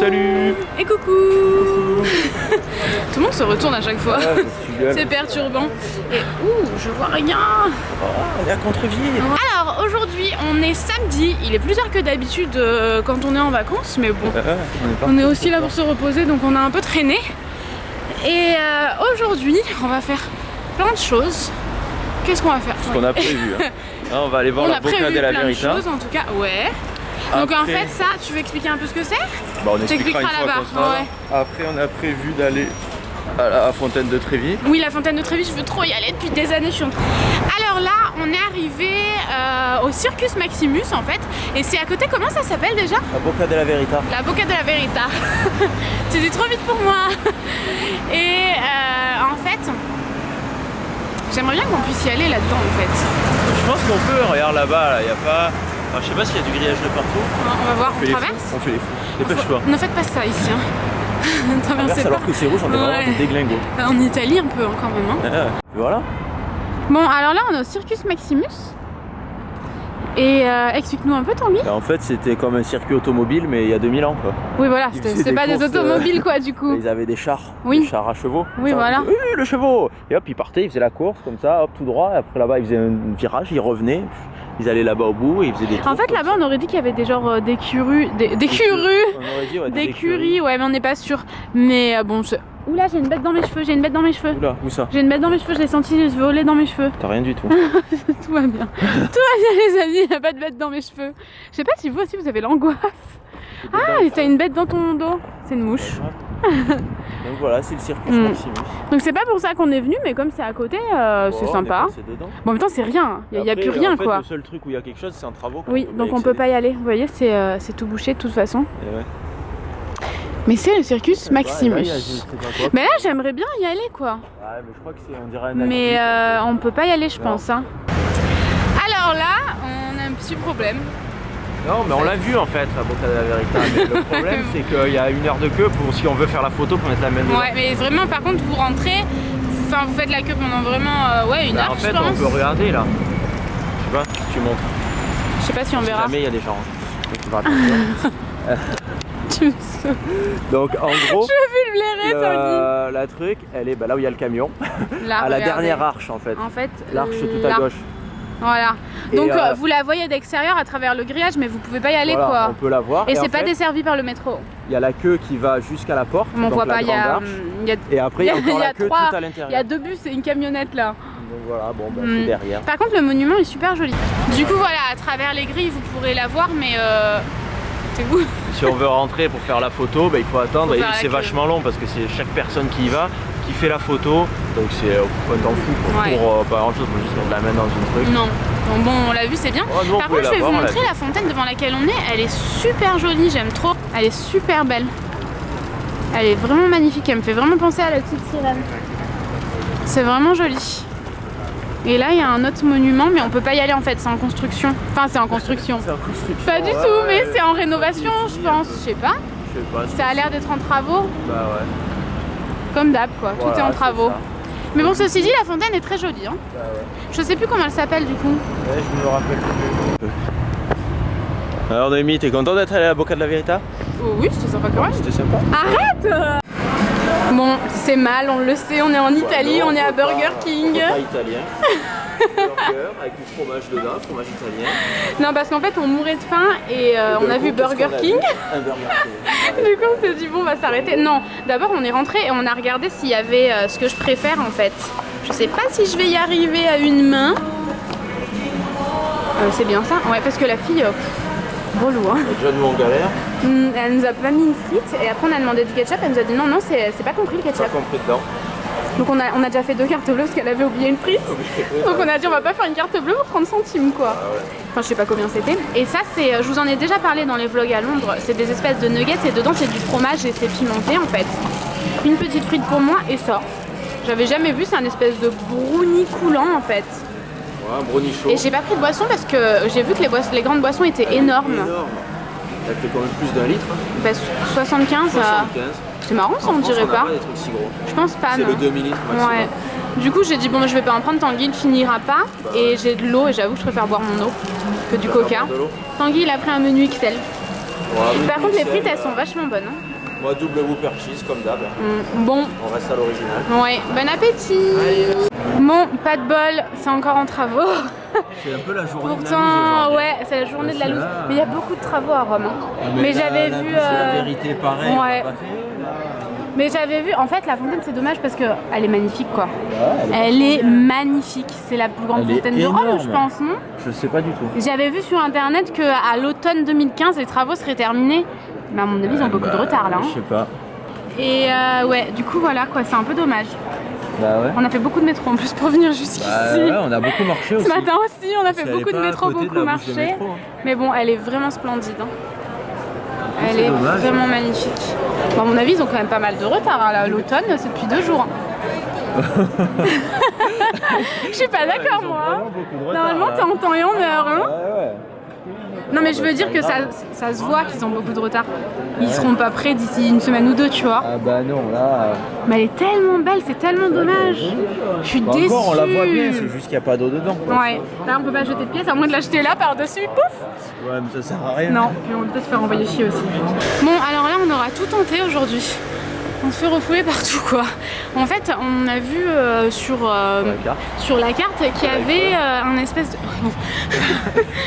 Salut. Et coucou. Tout le monde se retourne à chaque fois. C'est perturbant. Et je vois rien. On est à Contreville. Alors aujourd'hui on est samedi, il est plus tard que d'habitude quand on est en vacances, mais bon, on est aussi là pour se reposer, donc on a un peu traîné. Et aujourd'hui on va faire plein de choses. Qu'est-ce qu'on va faire? Ce qu'on a prévu. Hein. On va aller voir la Boca della Verità. En tout cas, ouais. Donc en fait ça, tu veux expliquer un peu ce que c'est? Bah, on expliquera une fois qu'on sera là. Après on a prévu d'aller à la fontaine de Trévi. Oui, la fontaine de Trévi, je veux trop y aller depuis des années. Alors là, on est arrivé au Circus Maximus en fait. Et c'est à côté, comment ça s'appelle déjà? La Boca della Verità. La Boca della Verità. Tu dis trop vite pour moi. Et en fait, j'aimerais bien qu'on puisse y aller là-dedans en fait. Je pense qu'on peut, regarde là-bas, il n'y a pas... Enfin, je sais pas s'il y a du grillage de partout. On va voir, on traverse. On fait les fous. Dépêche-toi. Ne faites pas ça ici. Hein. Traverse alors que c'est rouge, on est vraiment des déglingos. En Italie un peu hein, quand même. Hein. Voilà. Bon, alors là on est au Circus Maximus. Et explique-nous un peu Tanguy. En fait c'était comme un circuit automobile mais il y a 2000 ans quoi. Oui voilà, c'était pas des automobiles quoi du coup. Ils avaient des chars, oui. Des chars à chevaux. Oui voilà. Oui le chevaux. Et hop ils partaient, ils faisaient la course comme ça, hop tout droit, et après là-bas ils faisaient un virage, ils revenaient. Ils allaient là-bas au bout et ils faisaient des tours. En fait là-bas on aurait dit qu'il y avait des genres d'écuries, ouais mais on n'est pas sûr. Mais bon, oula j'ai une bête dans mes cheveux, Oula, où ça? J'ai une bête dans mes cheveux, je l'ai senti voler dans mes cheveux. T'as rien du tout. Tout va bien. Tout va bien les amis, il n'y a pas de bête dans mes cheveux. Je sais pas si vous aussi vous avez l'angoisse. Ah, et t'as une bête dans ton dos. C'est une mouche. Donc voilà, c'est le Circus Maximus. Donc c'est pas pour ça qu'on est venu, mais comme c'est à côté, c'est sympa. Bon, en même temps, c'est rien. Il n'y a plus rien en fait, quoi. Le seul truc où il y a quelque chose, c'est un travaux. Oui, donc on peut pas y aller. Vous voyez, c'est tout bouché de toute façon. Mais c'est le Circus Maximus. Mais là, j'aimerais bien y aller quoi. Ouais, mais je crois que c'est, on dirait un mais on peut pas y aller, je pense. Hein. Alors là, on a un petit problème. Non mais on l'a vu en fait, la Boca della Verità. Mais le problème c'est qu'il y a 1 heure de queue pour si on veut faire la photo pour mettre la main dedans. Ouais mais vraiment par contre vous rentrez, enfin vous faites la queue pendant vraiment 1 heure en fait je pense. on peut regarder là. Tu vois, tu montres. Je sais pas si on verra. Jamais il y a des gens. Hein. Tu me sauves. Donc en gros, je vais le blairer, la truc, elle est là où il y a le camion. Là, à la dernière arche en fait. En fait, l'arche tout à gauche. Voilà. Donc vous la voyez d'extérieur à travers le grillage, mais vous pouvez pas y aller quoi. On peut la voir. Et c'est pas desservi par le métro. Il y a la queue qui va jusqu'à la porte. On voit pas, il y a et après il y a encore la queue tout à l'intérieur. Il y a 2 bus et une camionnette là. Donc voilà, bon bah c'est derrière. Par contre le monument est super joli. Du coup voilà, à travers les grilles vous pourrez la voir, mais c'est où? Si on veut rentrer pour faire la photo, bah, il faut attendre et c'est vachement long parce que c'est chaque personne qui y va qui fait la photo, donc c'est on t'en fout pour pas grand chose, pour juste mettre la main dans une truc. Non, donc bon on l'a vu, c'est bien. Par contre je vais vous montrer la fontaine devant laquelle on est, elle est super jolie, j'aime trop, elle est super belle. Elle est vraiment magnifique, elle me fait vraiment penser à la petite sirène. C'est vraiment joli. Et là il y a un autre monument mais on peut pas y aller en fait, c'est en construction. Enfin c'est en construction. Pas du tout, mais c'est en rénovation je pense, je sais pas. Ça a l'air d'être en travaux. Bah ouais. Comme d'hab quoi, tout est en travaux. Mais bon ceci dit la fontaine est très jolie hein. Bah ouais. Je sais plus comment elle s'appelle du coup. Ouais je me rappelle plus. Alors Noémie, t'es content d'être allé à la Boca della Verità? Oh oui, c'était sympa quand même. C'était sympa. Arrête. Bon, c'est mal, on le sait, on est en Italie, non, on est à Burger King. Pas italien. Burger avec du fromage dedans, fromage italien. Non, parce qu'en fait, on mourait de faim et on a vu Burger King. Un Burger King. Du coup, on s'est dit, bon, on va s'arrêter. Non, d'abord, on est rentré et on a regardé s'il y avait ce que je préfère en fait. Je sais pas si je vais y arriver à une main. C'est bien ça? Ouais, parce que la fille. Relou hein. Déjà nous on galère. Elle nous a pas mis une frite et après on a demandé du ketchup, elle nous a dit non c'est pas compris le ketchup. Pas compris dedans. Donc on a déjà fait 2 cartes bleues parce qu'elle avait oublié une frite. Donc on a dit on va pas faire une carte bleue pour 30 centimes quoi. Ah ouais. Enfin je sais pas combien c'était. Et ça c'est, je vous en ai déjà parlé dans les vlogs à Londres, c'est des espèces de nuggets et dedans c'est du fromage et c'est pimenté en fait. Une petite frite pour moi et ça. J'avais jamais vu, c'est un espèce de brownie coulant en fait. Ouais, un brownie chaud. Et j'ai pas pris de boisson parce que j'ai vu que les grandes boissons étaient énormes. Elle fait quand même plus d'1 litre. Bah, 75. C'est marrant ça, on dirait pas. Des trucs si gros. Je pense pas. C'est le demi-litre maximum. Ouais. Du coup j'ai dit bon je vais pas en prendre, Tanguy il finira pas. Et j'ai de l'eau et j'avoue que je préfère boire mon eau que du coca. Tanguy il a pris un menu XL. Ouais, par contre les frites elles sont vachement bonnes. Hein. Moi, double Whopper cheese comme d'hab. Bon. On reste à l'original. Ouais, bon appétit. Bon, pas de bol, c'est encore en travaux. C'est un peu la journée Pourtant, de la loose. ouais, c'est la journée de la loose. Mais il y a beaucoup de travaux à Rome. Mais j'avais vu. La vérité, pareil. Ouais. Mais j'avais vu, en fait, la fontaine, c'est dommage parce qu'elle est magnifique, quoi. Ouais, elle est magnifique. C'est la plus grande fontaine de Rome, je pense, non? Je sais pas du tout. J'avais vu sur internet qu'à l'automne 2015, les travaux seraient terminés. Mais à mon avis, ils ont beaucoup de retard là. Je sais pas. Et ouais, du coup, voilà, quoi, c'est un peu dommage. Bah ouais. On a fait beaucoup de métro en plus pour venir jusqu'ici. Bah ouais, on a beaucoup marché aussi. Ce matin aussi, on a fait beaucoup de métro, beaucoup marché. Mais bon, elle est vraiment splendide. Hein. Elle est vraiment magnifique. Bon, à mon avis, ils ont quand même pas mal de retard. Hein. L'automne, c'est depuis 2 jours. Hein. Je suis pas d'accord, moi. Normalement, t'es en temps et en heure. Hein. Ouais. Non, mais je veux dire que ça se voit qu'ils ont beaucoup de retard. Ils seront pas prêts d'ici une semaine ou 2, tu vois. Ah bah non, là... Mais elle est tellement belle, c'est tellement dommage. Je suis déçue. Encore, on la voit bien, c'est juste qu'il n'y a pas d'eau dedans. Quoi. Ouais, là on peut pas jeter de pièces, à moins de l'acheter là par-dessus, pouf. Ouais, mais ça sert à rien. Non, puis on peut peut-être se faire envoyer chier aussi. Bon, alors là, on aura tout tenté aujourd'hui. On se fait refouler partout, quoi. En fait, on a vu sur la carte qu'il y avait un espèce de...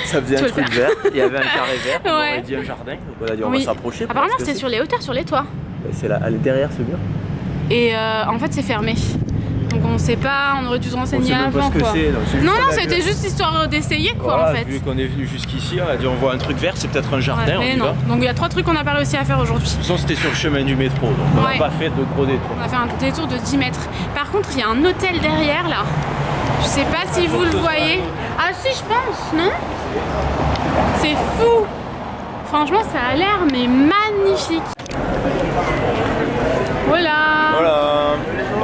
Ça faisait un truc vert, il y avait un carré vert, on aurait dit un jardin, donc on a dit on va s'approcher. Apparemment, c'était sur les hauteurs, sur les toits. C'est là, elle est derrière ce mur. Et en fait, c'est fermé. Donc on sait pas, on aurait dû se renseigner avant, quoi. Non, c'était juste histoire d'essayer, quoi, voilà, en fait. Vu qu'on est venu jusqu'ici, on a dit on voit un truc vert, c'est peut-être un jardin, mais non. Donc il y a 3 trucs qu'on n'a pas réussi à faire aujourd'hui. De toute façon, c'était sur le chemin du métro, donc on n'a pas fait de gros détours. On a fait un détour de 10 mètres. Par contre, il y a un hôtel derrière, là. Je sais pas si vous le voyez. Ah si, je pense, non? C'est fou. Franchement, ça a l'air, mais magnifique. Voilà.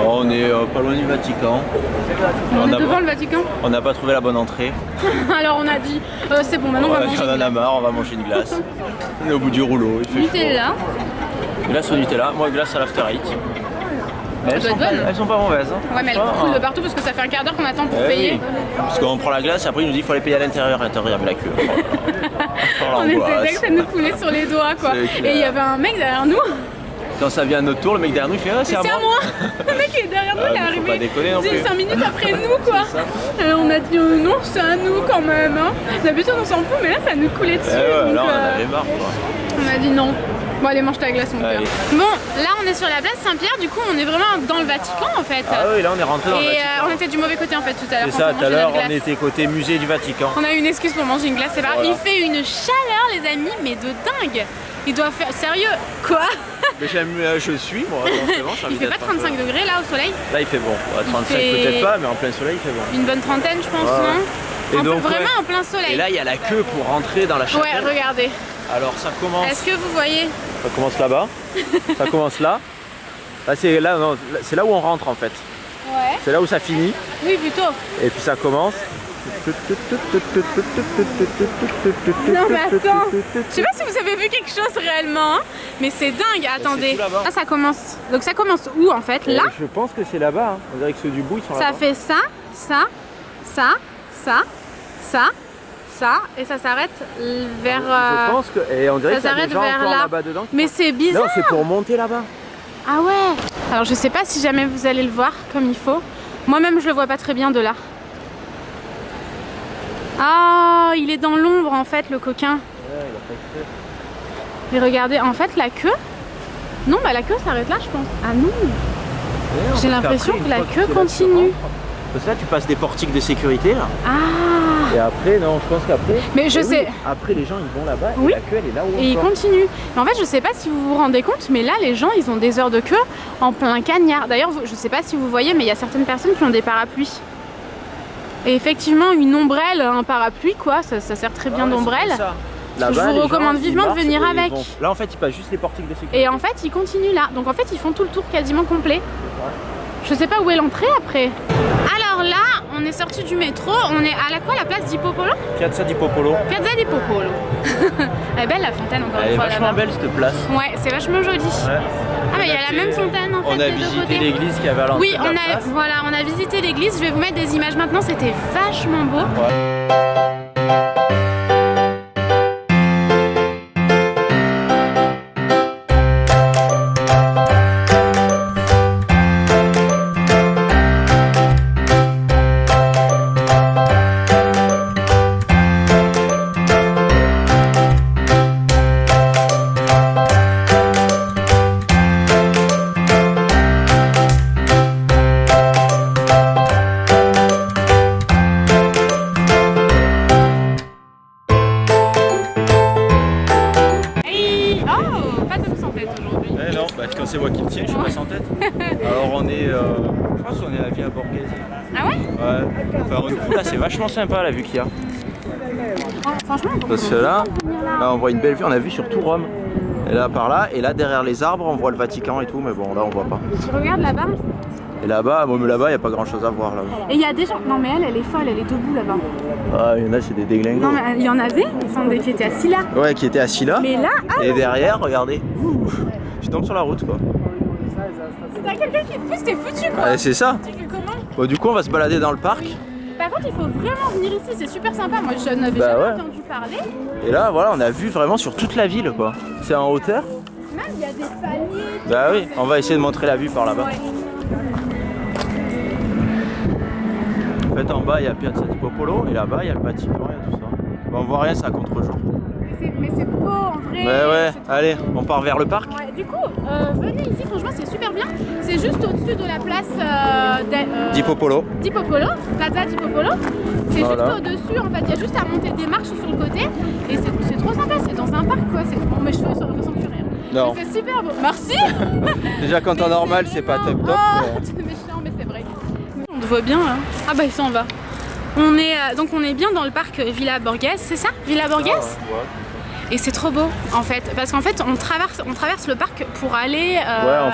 On est pas loin du Vatican. On est devant le Vatican. On n'a pas trouvé la bonne entrée. Alors on a dit, c'est bon, maintenant on va manger. On en a marre, on va manger une glace. On est au bout du rouleau. Nutella. Glace au Nutella, moi glace à l'after eight. Elles sont pas mauvaises. Hein. Ouais, mais elles coulent de partout parce que ça fait un quart d'heure qu'on attend pour payer. Oui. Parce qu'on prend la glace et après il nous dit qu'il faut aller payer à l'intérieur, mais la queue. On était dès que ça nous coulait sur les doigts, quoi. Et il y avait un mec derrière nous. Quand ça vient à notre tour, le mec derrière nous il fait c'est à moi. Le mec est derrière nous, il est arrivé. Pas déconner non plus. 5 minutes après nous, quoi. On a dit non, c'est à nous quand même. Hein. D'habitude on s'en fout, mais là ça nous coulait dessus. Ouais, là on avait marre, quoi. On a dit non. Bon, allez, mange ta glace, mon cœur. Bon, là on est sur la place Saint-Pierre, du coup on est vraiment dans le Vatican en fait. Ah oui, là on est rentré dans le Vatican. Et on était du mauvais côté en fait tout à l'heure. C'est ça, tout à l'heure on était côté musée du Vatican. On a eu une excuse pour manger une glace, c'est pas grave. Il fait une chaleur, les amis, mais de dingue. Il doit faire. Sérieux? Quoi? Mais je suis, moi, il fait pas 35 degrés là au soleil? Là il fait bon. 35 peut-être pas, mais en plein soleil il fait bon. Une bonne trentaine, je pense, non? Et donc, vraiment en plein soleil. Et là il y a la queue pour rentrer dans la chapelle. Ouais, regardez. Alors ça commence. Est-ce que vous voyez? Ça commence là-bas. Ça commence là. Là c'est là, non, c'est là où on rentre en fait. Ouais. C'est là où ça finit. Oui, plutôt. Et puis ça commence. Non mais attends, je sais pas si vous avez vu quelque chose réellement, hein, mais c'est dingue, attendez. Là ça commence, donc ça commence où en fait? Là? Je pense que c'est là-bas, hein. On dirait que ceux du bout ils sont là-bas. Ça fait ça, et ça s'arrête vers... Je pense que, et on dirait que ça s'arrête vers là. Là-bas dedans. Mais c'est bizarre. Non, c'est pour monter là-bas. Ah ouais. Alors je sais pas si jamais vous allez le voir comme il faut. Moi-même je le vois pas très bien de là. Ah, il est dans l'ombre en fait, le coquin. Ouais, il a pas exprès. Mais regardez, en fait la queue... Non, bah la queue s'arrête là je pense. Ah non. J'ai l'impression que la queue continue. Parce que là tu passes des portiques de sécurité là. Ah. Et après, non, je pense qu'après... Mais je sais... Après les gens ils vont là-bas et la queue elle est là où on Et ils continuent. Mais en fait je sais pas si vous vous rendez compte, mais là les gens ils ont des heures de queue en plein cagnard. D'ailleurs je sais pas si vous voyez, mais il y a certaines personnes qui ont des parapluies. Et effectivement une ombrelle, un parapluie quoi, ça sert très bien d'ombrelle. Je vous recommande vivement de venir avec. Là en fait ils passent juste les portiques de sécurité. Et en fait ils continuent là. Donc en fait ils font tout le tour quasiment complet. Je sais pas où est l'entrée après. Alors là, on est sorti du métro, on est à la place di Popolo? Piazza di Popolo. Piazza di Popolo. Elle est belle la fontaine encore une fois. Elle est vachement belle cette place. Ouais, c'est vachement joli. Ouais. Ah bah il y a la même fontaine en fait. On a visité l'église qui avait à l'entrée. Oui, on a visité l'église. Je vais vous mettre des images maintenant, c'était vachement beau. en tête aujourd'hui. Eh non, bah, quand c'est moi qui le tiens, je suis pas en tête. Alors on est, je pense qu'on est à la Villa Borghese. Ah ouais? Ouais. Enfin, du coup là c'est vachement sympa la vue qu'il y a. Franchement, parce que là, on voit une belle vue, on a vu sur tout Rome. Et là par là, et là derrière les arbres on voit le Vatican et tout, mais bon là on voit pas. Tu regardes là-bas? Et là-bas, bon, là-bas il n'y a pas grand chose à voir là. Et il y a des gens, non mais elle est folle, elle est debout là-bas. Ah il y en a c'est des déglingos. Non mais il y en avait qui étaient assis là. Ouais qui étaient assis là. Mais là, ah, et derrière, regardez, je tombe sur la route quoi. Si t'as quelqu'un qui te pousse, t'es foutu quoi. Ouais, c'est ça. Tu fais comment? Bon du coup on va se balader dans le parc. Par contre il faut vraiment venir ici, c'est super sympa, moi je n'avais jamais entendu parler. Et là voilà on a vu vraiment sur toute la ville quoi. C'est en hauteur. Même il y a des paliers. Bah oui, on va essayer de montrer la vue par là-bas. Ouais. En fait en bas il y a Piazza di Popolo et là-bas il y a le Vatican et tout ça. Bon, on voit rien, c'est à contre-jour. Mais c'est beau en vrai. Ouais, allez, on part vers le parc. Ouais, du coup, venez ici, franchement c'est super bien. C'est juste au-dessus de la place Di Popolo. Di Popolo, Plaza Di Popolo. C'est voilà. juste au-dessus en fait, il y a juste à monter des marches sur le côté. Et c'est trop sympa, c'est dans un parc quoi. Bon, mes cheveux ne ressemblent plus rien. Non. Mais c'est super beau. Merci. Déjà quand en normal c'est pas top top. Oh, c'est méchant, mais c'est vrai. On te voit bien là. Ah bah il s'en va. Donc on est bien dans le parc Villa Borghese, c'est ça? Villa Borghese? Ah, ouais. Et c'est trop beau en fait, parce qu'en fait on traverse le parc pour aller, à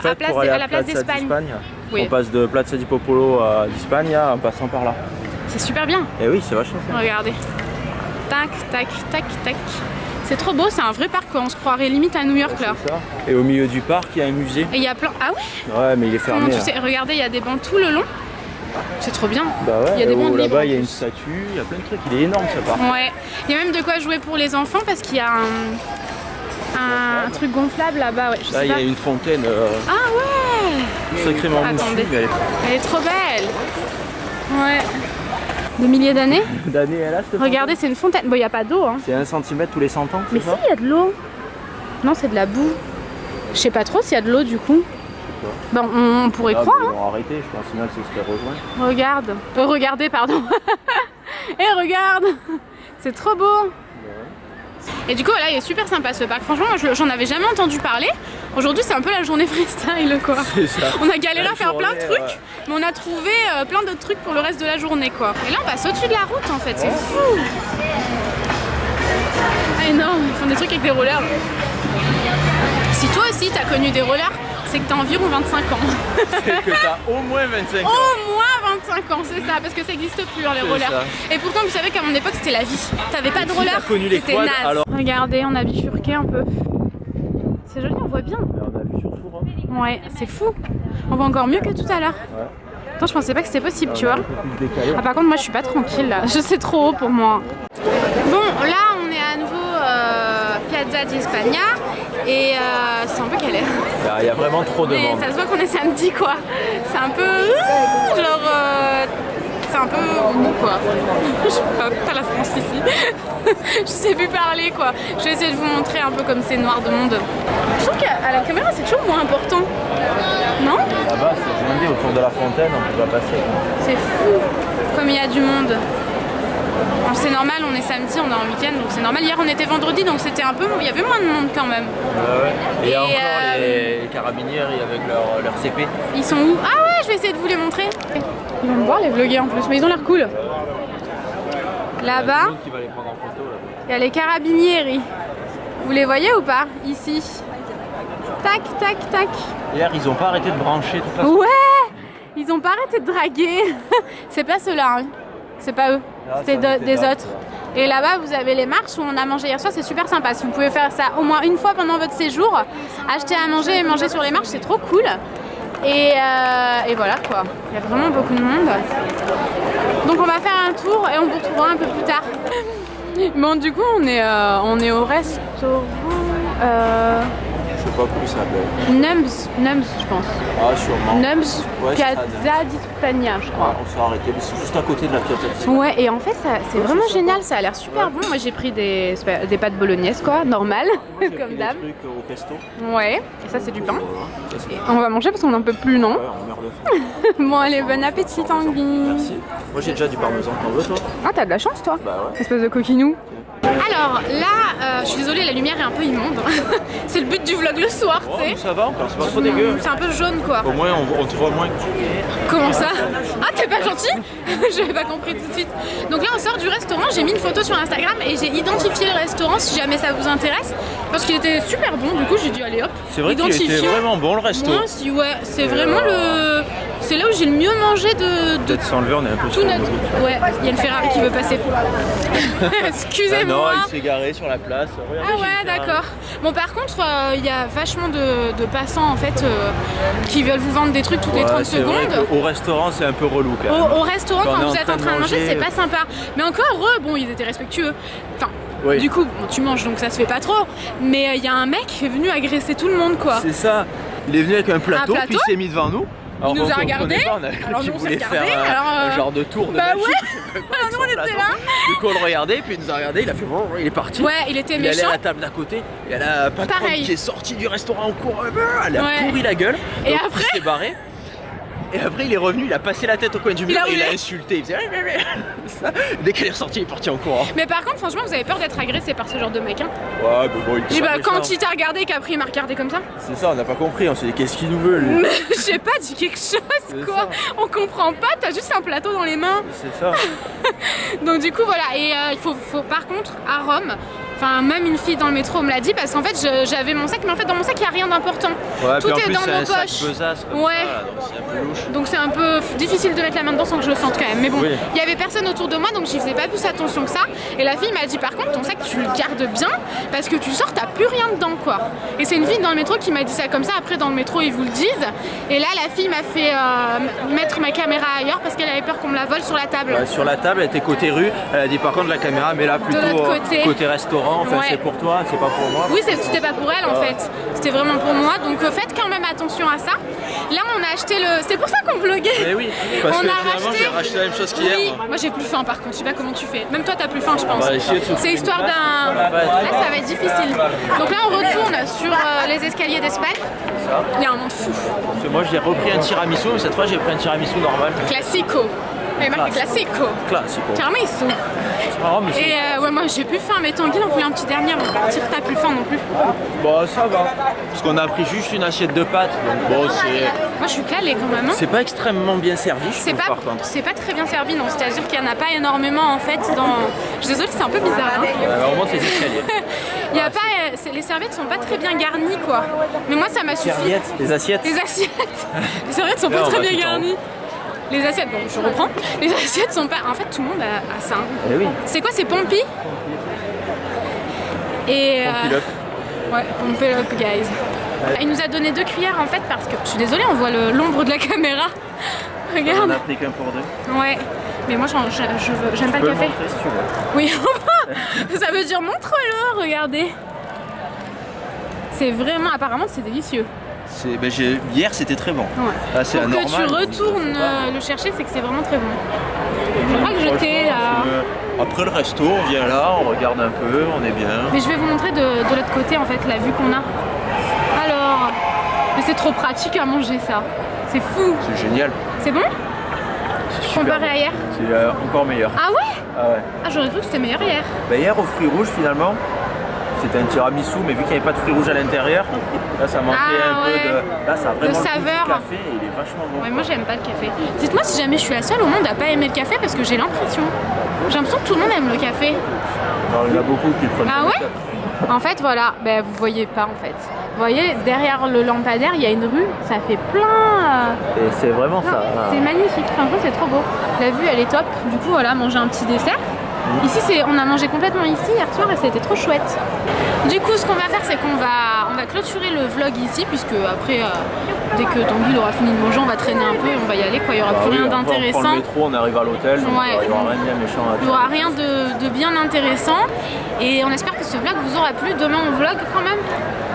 la place d'Espagne. Oui. On passe de Plaza di Popolo à d'Espagna en passant par là. C'est super bien. Et oui, c'est vachement bien. Regardez. Tac, tac, tac, tac. C'est trop beau, c'est un vrai parc quoi. On se croirait limite à New York là. Ça. Et au milieu du parc, il y a un musée. Et il y a plein. Ah ouais? Ouais, mais il est fermé. Tu sais, regardez, il y a des bancs tout le long. C'est trop bien. Bah ouais, il y a des bancs là-bas, il y a une statue, il y a plein de trucs. Il est énorme ce parc. Ouais. Il y a même de quoi jouer pour les enfants parce qu'il y a un truc gonflable là-bas. Ouais, là, il y a une fontaine. Ah ouais. Sacrément moussue, mais elle est trop belle. Ouais. Des milliers d'années. D'années, elle a cette Regardez, c'est une fontaine. Bon, il n'y a pas d'eau. Hein. C'est 1 cm tous les 100 ans. Mais si, il y a de l'eau. Non, c'est de la boue. Je sais pas trop s'il y a de l'eau du coup. Bon, on pourrait croire. Ils vont arrêter, je pense, sinon elle se serait rejoint. Regarde. Regardez, pardon. Et regarde. C'est trop beau. Ouais. Et du coup, là, il est super sympa ce parc. Franchement, moi, j'en avais jamais entendu parler. Aujourd'hui, c'est un peu la journée freestyle, quoi. C'est ça. On a galéré à faire plein de trucs, mais on a trouvé plein d'autres trucs pour le reste de la journée, quoi. Et là, on passe au-dessus de la route, en fait. C'est fou. Ah, énorme. Ils font des trucs avec des rollers. Si toi aussi, t'as connu des rollers, c'est que t'as environ 25 ans. C'est que t'as au moins 25 ans. Au moins 25 ans, c'est ça, parce que ça n'existe plus les rollers. Ça. Et pourtant, vous savez qu'à mon époque, c'était la vie. T'avais pas de rollers, c'était naze. Alors... Regardez, on a bifurqué un peu. C'est joli, on voit bien. On a vu surtout. Hein. Ouais, c'est fou. On voit encore mieux que tout à l'heure. Ouais. Attends, je pensais pas que c'était possible, tu vois. Ah, par contre, moi, je suis pas tranquille là. C'est trop haut pour moi. Bon, là, on est à nouveau Piazza di Spagna. Et c'est un peu galère. Il y a vraiment trop de monde. Ça se voit qu'on est samedi quoi. C'est un peu genre c'est un peu mou quoi. Je sais pas la France ici. Je sais plus parler quoi. Je vais essayer de vous montrer un peu comme c'est noir de monde. Je trouve qu'à la caméra c'est toujours moins important. Non? Là-bas c'est blindé autour de la fontaine, on peut pas passer. C'est fou comme il y a du monde. C'est normal, on est samedi, on est en week-end, donc c'est normal. Hier on était vendredi, donc c'était un peu, il y avait moins de monde quand même. Ouais. Et il y a encore les carabiniers avec leur CP. Ils sont où? Ah ouais, je vais essayer de vous les montrer. Ils vont me voir les vloguer en plus, mais ils ont l'air cool. Là-bas, il y a les carabinieri. Vous les voyez ou pas? Ici. Tac, tac, tac. Hier ils ont pas arrêté de brancher toute la... Ouais, ils ont pas arrêté de draguer. C'est pas ceux-là, hein. C'est pas eux, c'était des autres. Et là-bas, vous avez les marches où on a mangé hier soir, c'est super sympa. Si vous pouvez faire ça au moins une fois pendant votre séjour, acheter à manger et manger sur les marches, c'est trop cool. Et voilà quoi, il y a vraiment beaucoup de monde. Donc on va faire un tour et on vous retrouvera un peu plus tard. Bon, du coup, on est au restaurant. Je sais pas comment ça s'appelle. Nums, je pense. Ah, sûrement. Nums, ouais, Piazza di Spagna, je crois. Ouais, on s'est arrêté, mais c'est juste à côté de la Piazza di Spagna. Ouais, et en fait, c'est vraiment génial, ça a l'air super bon. Moi, j'ai pris des pâtes bolognaises, quoi, normal, comme d'hab. Des trucs au pesto. Ouais, et ça, c'est du pain. Et on va manger parce qu'on n'en peut plus, non? Ouais, on meurt de faim. Bon, allez, bon appétit, Tanguy. Merci. Moi, j'ai déjà du parmesan. T'en veux, toi? Ah, t'as de la chance, toi? Bah ouais. Espèce de coquinou. Alors là, je suis désolée, la lumière est un peu immonde. C'est le but du vlog le soir, tu sais. Ça va encore, c'est pas trop dégueu. C'est un peu jaune quoi. Au moins on te voit moins. Comment ça? Ah, t'es pas gentil? J'avais pas compris tout de suite. Donc là on sort du restaurant, j'ai mis une photo sur Instagram et j'ai identifié le restaurant si jamais ça vous intéresse. Parce qu'il était super bon, du coup j'ai dit allez hop. C'est vrai qu'il était vraiment bon le resto. Moi aussi, ouais, c'est vraiment le... C'est là où j'ai le mieux mangé de... Peut-être sans lever, on est un peu tout notre... Ouais, il y a une Ferrari qui veut passer. Excusez-moi. Non, il s'est garé sur la place. Regardez, ah ouais, d'accord. Bon, par contre, il y a vachement de passants en fait qui veulent vous vendre des trucs toutes les 30 secondes. Au restaurant, c'est un peu relou quand même. Au restaurant, quand vous êtes en train de manger, c'est pas sympa. Mais encore, bon, ils étaient respectueux. Enfin, oui. Du coup, bon, tu manges donc ça se fait pas trop. Mais il y a un mec qui est venu agresser tout le monde quoi. C'est ça. Il est venu avec un plateau, puis il s'est mis devant nous. Alors, il nous a regardé, alors nous on s'est regardé, un genre de tour de bah magie. Ouais, alors nous on était là. Du coup on le regardait, puis il nous a regardé, il a fait bon, il est parti. Ouais, il était méchant. Il allait à la table d'à côté, et il y a la patronne qui est sortie du restaurant en cours, elle a pourri la gueule, et donc après il s'est barré. Et après il est revenu, il a passé la tête au coin du mur et il a insulté, il faisait dès qu'elle est ressortie, il est parti en courant. Mais par contre franchement vous avez peur d'être agressé par ce genre de mec hein? Ouais mais bon il était quand il t'a regardé et qu'après il m'a regardé comme ça. C'est ça, on n'a pas compris, on s'est dit qu'est-ce qu'il nous veut lui. Je sais pas, dis quelque chose quoi ça. On comprend pas, t'as juste un plateau dans les mains. C'est ça. Donc du coup voilà, et il faut par contre à Rome, enfin même une fille dans le métro me l'a dit parce qu'en fait j'avais mon sac mais en fait dans mon sac il n'y a rien d'important. Ouais, tout est dans nos poches. Ouais. Donc c'est un peu difficile de mettre la main dedans sans que je le sente quand même. Mais bon, il y avait personne autour de moi donc j'y faisais pas plus attention que ça. Et la fille m'a dit par contre ton sac tu le gardes bien parce que tu sors t'as plus rien dedans quoi. Et c'est une fille dans le métro qui m'a dit ça comme ça. Après dans le métro ils vous le disent. Et là la fille m'a fait mettre ma caméra ailleurs parce qu'elle avait peur qu'on me la vole sur la table. Sur la table elle était côté rue. Elle a dit par contre la caméra mais là plutôt côté restaurant. Enfin c'est pour toi, c'est pas pour moi. Oui c'était pas pour elle en fait. C'était vraiment pour moi. Donc faites quand même attention à ça. Là on a acheté le... C'est pour ça qu'on vloguait. Mais oui, parce que finalement j'ai racheté la même chose qu'hier. Oui, moi j'ai plus faim par contre, je sais pas comment tu fais. Même toi t'as plus faim je pense. C'est histoire d'un... Là ça va être difficile. Donc là on retourne sur les escaliers d'Espagne. Il y a un monde fou. Parce que moi j'ai repris un tiramisu, mais cette fois j'ai pris un tiramisu normal. Classico. Mais marqué classico. Tiramisu. Et ouais moi j'ai plus faim mais Tanguy en voulait un petit dernier avant de partir, t'as plus faim non plus? Bah ça va. Parce qu'on a pris juste une assiette de pâtes. Donc bon c'est... Moi je suis calée quand même. Hein. C'est pas extrêmement bien servi je trouve par contre. C'est pas très bien servi non, c'est-à-dire qu'il y en a pas énormément en fait dans... Je suis désolée c'est un peu bizarre. Hein. On monte les escaliers. Il y a pas... Les serviettes sont pas très bien garnies quoi. Mais moi ça m'a suffi. Les assiettes. Les serviettes sont pas très bien garnies. Les assiettes, bon je reprends, les assiettes sont pas... En fait tout le monde a ça. Eh oui. C'est quoi, c'est Pompi? Et ouais, Pompélope guys. Il nous a donné 2 cuillères en fait parce que... Je suis désolée, on voit l'ombre de la caméra. Regarde. On a pris qu'un pour 2. Ouais, mais moi j'aime pas le café. Si tu veux. Oui, ça veut dire montre-le, regardez. C'est vraiment, apparemment c'est délicieux. Hier c'était très bon. Ouais. Là, c'est pour que tu retournes le chercher, c'est que c'est vraiment très bon. Je crois que j'étais là. Après le resto, on vient là, on regarde un peu, on est bien. Mais je vais vous montrer de l'autre côté en fait la vue qu'on a. Alors, mais c'est trop pratique à manger ça. C'est fou. C'est génial. C'est bon? Comparé à hier? C'est encore meilleur. Ah ouais? Ah ouais. Ah j'aurais cru que c'était meilleur hier. Bah hier au fruits rouges finalement. C'était un tiramisu, mais vu qu'il n'y avait pas de fruits rouges à l'intérieur, là ça manquait un peu de... Là ça a vraiment saveur. Le café et il est vachement bon. Ouais, moi j'aime pas le café. Dites-moi si jamais je suis la seule au monde à pas aimer le café parce que j'ai l'impression. J'ai l'impression que tout le monde aime le café. Alors, il y en a beaucoup qui prennent le café. En fait voilà, ben, vous voyez pas en fait. Vous voyez derrière le lampadaire il y a une rue, ça fait plein... Et c'est vraiment ça. C'est magnifique, franchement c'est trop beau. La vue elle est top, du coup voilà, manger un petit dessert. Ici, on a mangé complètement ici hier soir et c'était trop chouette. Du coup, ce qu'on va faire, c'est qu'on va clôturer le vlog ici, puisque après, dès que Tanguy aura fini de manger, on va traîner un peu et on va y aller. Quoi. Il n'y aura plus rien d'intéressant. On prend le métro, on arrive à l'hôtel, donc il n'y aura rien de bien méchant à faire. Il n'y aura rien de bien intéressant. Et on espère que ce vlog vous aura plu. Demain, on vlog quand même.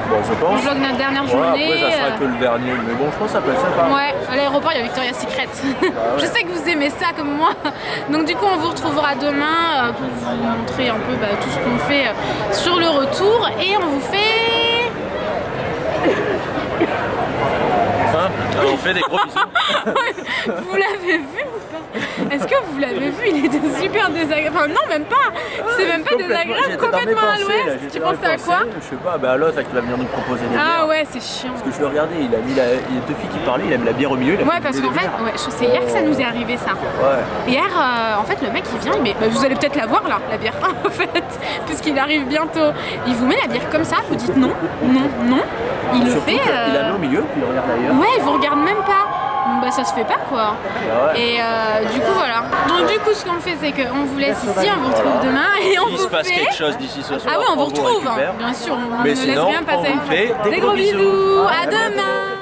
Bon, je pense. On vlog notre dernière journée. Après, ça sera que le dernier. Mais bon, je pense que ça peut être sympa. Ouais, à l'aéroport, il y a Victoria's Secret. Je sais que vous aimez ça comme moi. Donc, du coup, on vous retrouvera demain pour vous montrer un peu tout ce qu'on fait sur le retour. Et on vous fait... On fait fais des gros bisous. Vous l'avez vu ou pas? Est-ce que vous l'avez vu? Il était super désagréable. Enfin, non, même pas. C'est même pas désagréable. Complètement à l'ouest. Tu pensais à quoi? Je sais pas, à l'autre qui va venir nous proposer des bières. Ah ouais, c'est chiant. Parce que je le regardais, il y a deux filles qui parlaient, il a mis la bière au milieu. Ouais, parce qu'en fait, c'est hier que ça nous est arrivé ça. Ouais. Hier, en fait, le mec il vient, il met, vous allez peut-être la voir là, la bière, en fait, puisqu'il arrive bientôt. Il vous met la bière comme ça, vous dites non, non, non. Il le fait. Il la met au milieu, puis il regarde ailleurs. Ouais, il vous regarde même pas. Donc, bah ça se fait pas quoi. Ouais. Et du coup voilà. Donc du coup ce qu'on fait c'est qu'on vous laisse ici, on vous retrouve demain et on vous fait. Il se passe quelque chose d'ici ce soir. Ah oui, on vous retrouve, hein. Bien sûr, on ne laisse rien passer. On vous fait des gros bisous. À demain.